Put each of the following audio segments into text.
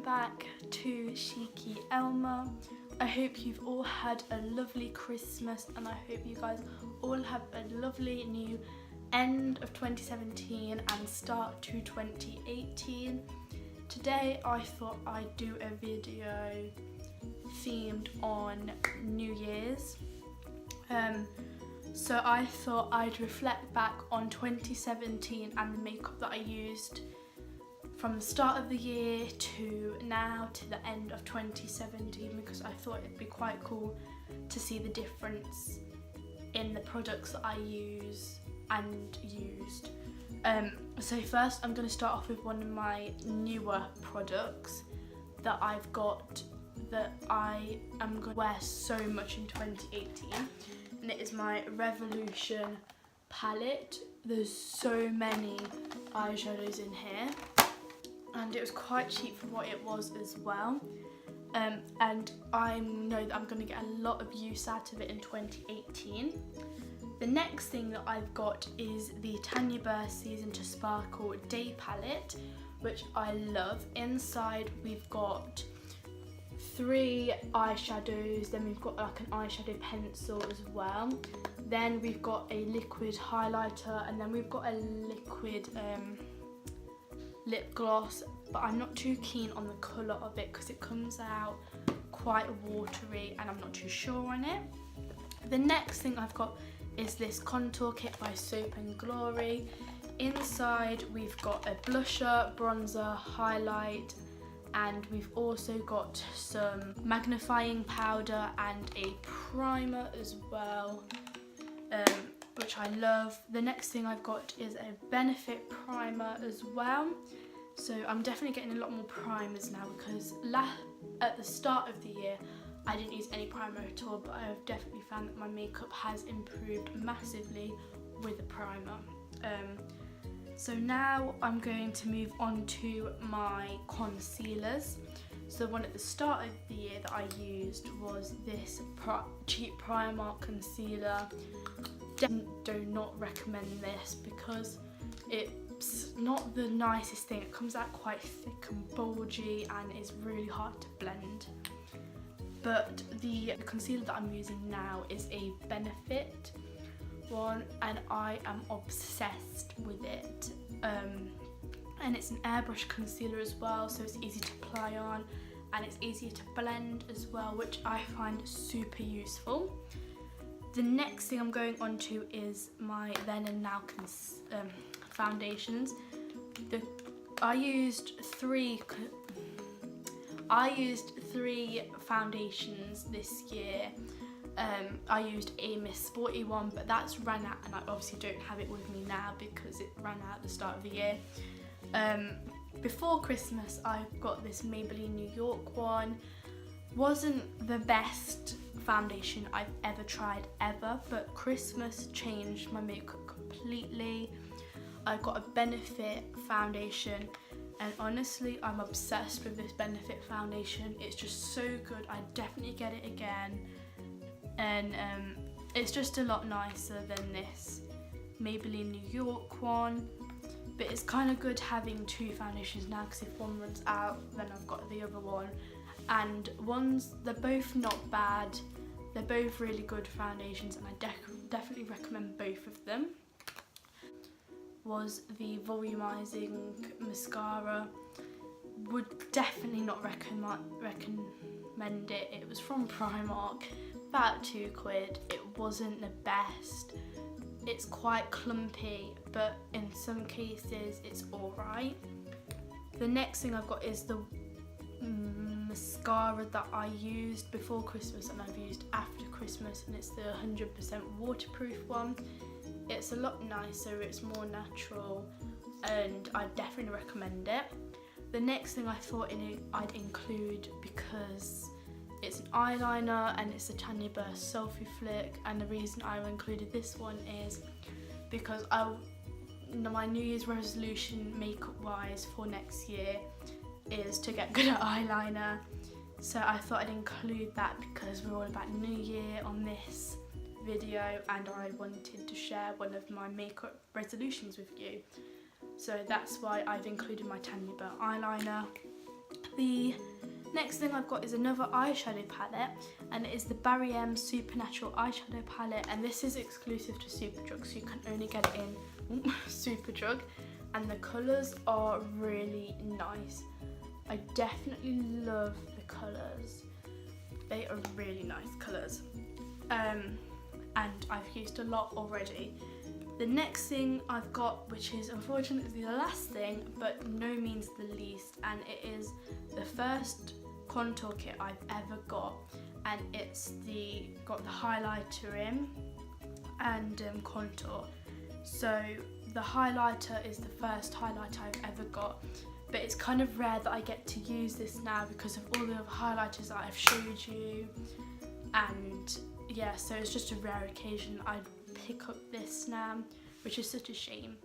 back to Cheeky Elma. I hope you've all had a lovely Christmas and I hope you guys all have a lovely new end of 2017 and start to 2018. Today I thought I'd do a video themed on New Year's. So I thought I'd reflect back on 2017 and the makeup that I used from the start of the year to now to the end of 2017, because I thought it'd be quite cool to see the difference in the products that I use and used. So first I'm going to start off with one of my newer products that I've got that I am going to wear so much in 2018, and it is my Revolution palette. There's so many eyeshadows in here and it was quite cheap for what it was as well, and I know that I'm going to get a lot of use out of it in 2018. The next thing that I've got is the Tanya Burr Season to Sparkle Day Palette, which I love. Inside we've got 3 eyeshadows, then we've got like an eyeshadow pencil as well, then we've got a liquid highlighter, and then we've got a liquid lip gloss, but I'm not too keen on the colour of it because it comes out quite watery and I'm not too sure on it. The next thing I've got is this contour kit by Soap and Glory. Inside we've got a blusher, bronzer, highlight, and we've also got some magnifying powder and a primer as well, which I love. The next thing I've got is a Benefit primer as well. So I'm definitely getting a lot more primers now, because at the start of the year I didn't use any primer at all, but I've definitely found that my makeup has improved massively with the primer. So now I'm going to move on to my concealers. So the one at the start of the year that I used was this cheap Primark concealer. Do not recommend this because it's not the nicest thing. It comes out quite thick and bulgy and is really hard to blend. But the concealer that I'm using now is a Benefit one and I am obsessed with it. And it's an airbrush concealer as well, so it's easy to apply on and it's easier to blend as well, which I find super useful. The next thing I'm going on to is my Then and Now foundations. I used three foundations this year. I used a Miss Sporty one, but that's ran out and I obviously don't have it with me now because it ran out at the start of the year. Before Christmas I've got this Maybelline New York one. Wasn't the best foundation I've ever tried ever, but Christmas changed my makeup completely. I got a Benefit foundation and honestly I'm obsessed with this Benefit foundation. It's just so good. I definitely get it again, and it's just a lot nicer than this Maybelline New York one. But it's kind of good having 2 foundations now, because if one runs out then I've got the other one. And they're both not bad, they're both really good foundations and I definitely recommend both of them. Was the volumizing mascara. Would definitely not recommend it. It was from Primark, about £2. It wasn't the best. It's quite clumpy, but in some cases it's alright. The next thing I've got is the mascara that I used before Christmas and I've used after Christmas, and it's the 100% waterproof one. It's a lot nicer, it's more natural, and I definitely recommend it. The next thing I thought I'd include, because it's an eyeliner and it's a Tanya Burr Selfie Flick, and the reason I included this one is because my New Year's resolution makeup wise for next year is to get good at eyeliner. So I thought I'd include that because we're all about New Year on this video and I wanted to share one of my makeup resolutions with you. So that's why I've included my Tanya Burr eyeliner. The next thing I've got is another eyeshadow palette, and it is the Barry M Supernatural eyeshadow palette, and this is exclusive to Superdrug, so you can only get it in Superdrug, and the colours are really nice. I definitely love the colours. They are really nice colours, and I've used a lot already. The next thing I've got, which is unfortunately the last thing, but no means the least, and it is the first contour kit I've ever got, and it's got the highlighter in and contour. So the highlighter is the first highlighter I've ever got, but it's kind of rare that I get to use this now because of all the other highlighters that I've showed you, and yeah, so it's just a rare occasion I'd pick up this now, which is such a shame.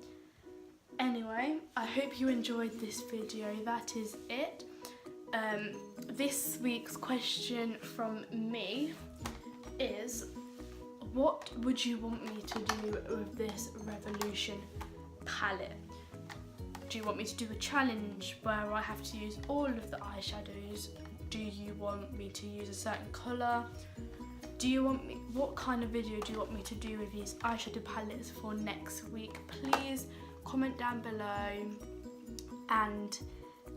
Anyway, I hope you enjoyed this video. That is it. This week's question from me is, what would you want me to do with this Revolution palette? Do you want me to do a challenge where I have to use all of the eyeshadows? Do you want me to use a certain colour? What kind of video do you want me to do with these eyeshadow palettes for next week? Please comment down below and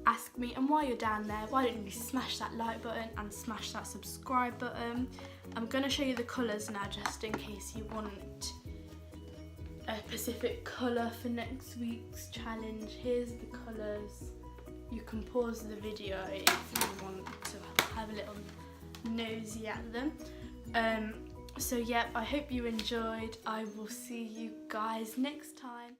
ask me, and while you're down there, why don't you smash that like button and smash that subscribe button. I'm going to show you the colours now just in case you want a specific colour for next week's challenge. Here's the colours. You can pause the video if you want to have a little nosy at them. So yeah, I hope you enjoyed. I will see you guys next time.